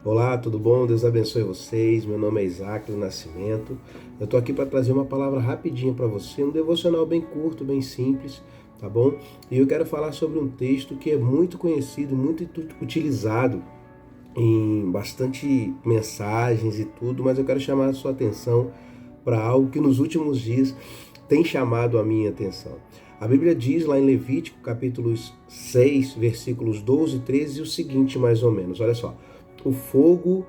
Olá, tudo bom? Deus abençoe vocês. Meu nome é Isaac do Nascimento. Eu estou aqui para trazer uma palavra rapidinha para você, um devocional bem curto, bem simples, tá bom? E eu quero falar sobre um texto que é muito conhecido, muito utilizado em bastante mensagens e tudo, mas eu quero chamar a sua atenção para algo que nos últimos dias tem chamado a minha atenção. A Bíblia diz lá em Levítico, capítulos 6, versículos 12 e 13, o seguinte mais ou menos, olha só. O fogo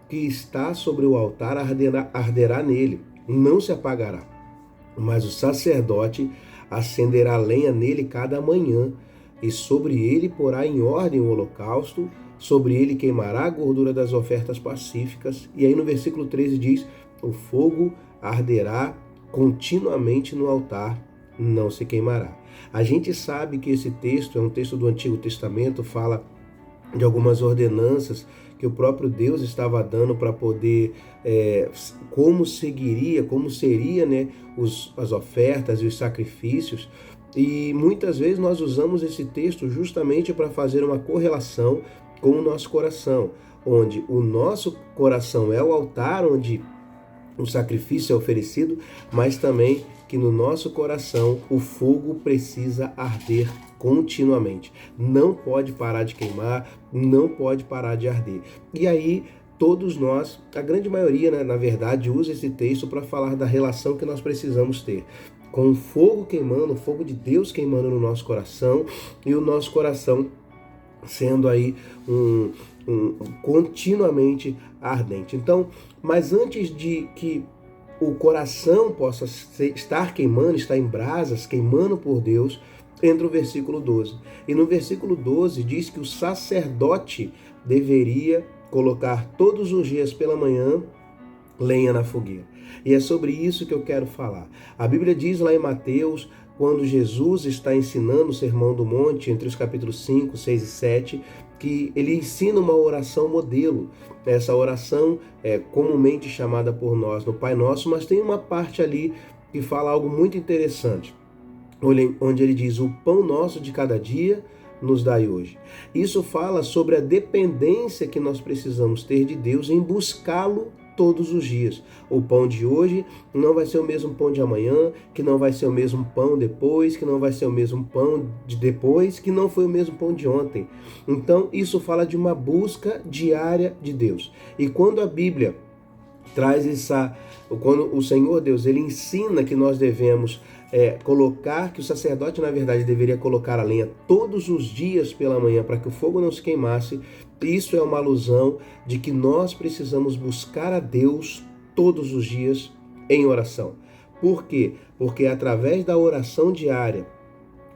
que está sobre o altar arderá nele, não se apagará, mas o sacerdote acenderá lenha nele cada manhã, e sobre ele porá em ordem o holocausto, sobre ele queimará a gordura das ofertas pacíficas. E aí no versículo 13 diz: o fogo arderá continuamente no altar, não se queimará. A gente sabe que esse texto é um texto do Antigo Testamento, fala de algumas ordenanças que o próprio Deus estava dando para poder, como seria, né, as ofertas e os sacrifícios. E muitas vezes nós usamos esse texto justamente para fazer uma correlação com o nosso coração, onde o nosso coração é o altar onde o sacrifício é oferecido, mas também que no nosso coração o fogo precisa arder continuamente. Não pode parar de queimar, não pode parar de arder. E aí todos nós, a grande maioria, né, na verdade, usa esse texto para falar da relação que nós precisamos ter com o fogo queimando, o fogo de Deus queimando no nosso coração, e o nosso coração sendo aí continuamente ardente. Então, mas antes de que o coração possa estar queimando, estar em brasas, queimando por Deus, entra o versículo 12. E no versículo 12 diz que o sacerdote deveria colocar todos os dias pela manhã lenha na fogueira. E é sobre isso que eu quero falar. A Bíblia diz lá em Mateus, quando Jesus está ensinando o Sermão do Monte, entre os capítulos 5, 6 e 7, que ele ensina uma oração modelo. Essa oração é comumente chamada por nós no Pai Nosso, mas tem uma parte ali que fala algo muito interessante, onde ele diz: o pão nosso de cada dia nos dai hoje. Isso fala sobre a dependência que nós precisamos ter de Deus em buscá-lo todos os dias. O pão de hoje não vai ser o mesmo pão de amanhã, que não vai ser o mesmo pão depois, que não vai ser o mesmo pão de depois, que não foi o mesmo pão de ontem. Então, isso fala de uma busca diária de Deus. E quando a Bíblia traz quando o Senhor Deus, ele ensina que nós devemos que o sacerdote, na verdade, deveria colocar a lenha todos os dias pela manhã para que o fogo não se queimasse. Isso é uma alusão de que nós precisamos buscar a Deus todos os dias em oração. Por quê? Porque através da oração diária,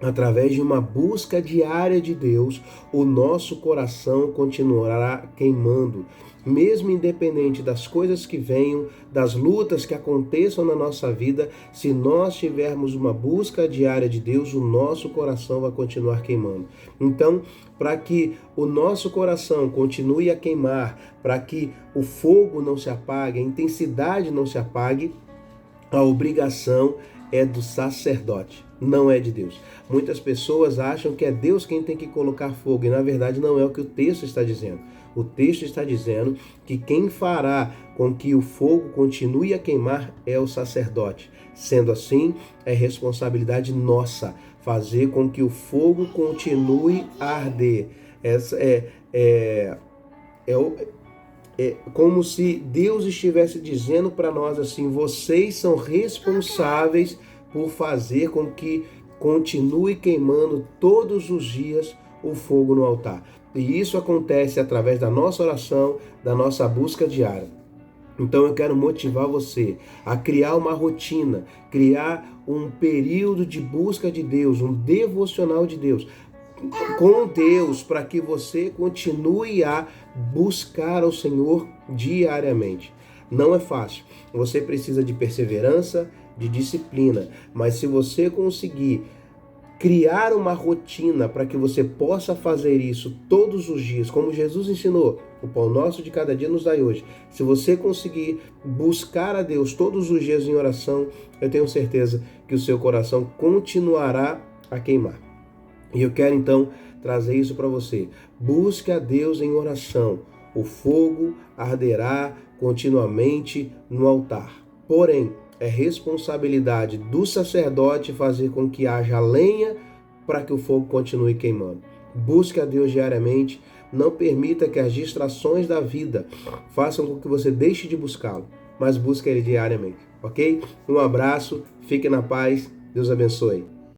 através de uma busca diária de Deus, o nosso coração continuará queimando. Mesmo independente das coisas que venham, das lutas que aconteçam na nossa vida, se nós tivermos uma busca diária de Deus, o nosso coração vai continuar queimando. Então, para que o nosso coração continue a queimar, para que o fogo não se apague, a intensidade não se apague, a obrigação é do sacerdote, não é de Deus. Muitas pessoas acham que é Deus quem tem que colocar fogo, e na verdade não é o que o texto está dizendo. O texto está dizendo que quem fará com que o fogo continue a queimar é o sacerdote. Sendo assim, é responsabilidade nossa fazer com que o fogo continue a arder. Essa é como se Deus estivesse dizendo para nós assim: vocês são responsáveis por fazer com que continue queimando todos os dias o fogo no altar. E isso acontece através da nossa oração, da nossa busca diária. Então eu quero motivar você a criar uma rotina, criar um período de busca de Deus, um devocional de Deus, com Deus, para que você continue a buscar ao Senhor diariamente. Não é fácil. Você precisa de perseverança, de disciplina, mas se você conseguir criar uma rotina para que você possa fazer isso todos os dias, como Jesus ensinou, o pão nosso de cada dia nos dai hoje. Se você conseguir buscar a Deus todos os dias em oração, eu tenho certeza que o seu coração continuará a queimar. E eu quero então trazer isso para você. Busque a Deus em oração. o fogo arderá continuamente no altar. Porém, é responsabilidade do sacerdote fazer com que haja lenha para que o fogo continue queimando. Busque a Deus diariamente. Não permita que as distrações da vida façam com que você deixe de buscá-lo, mas busque ele diariamente, ok? Um abraço, fique na paz, Deus abençoe.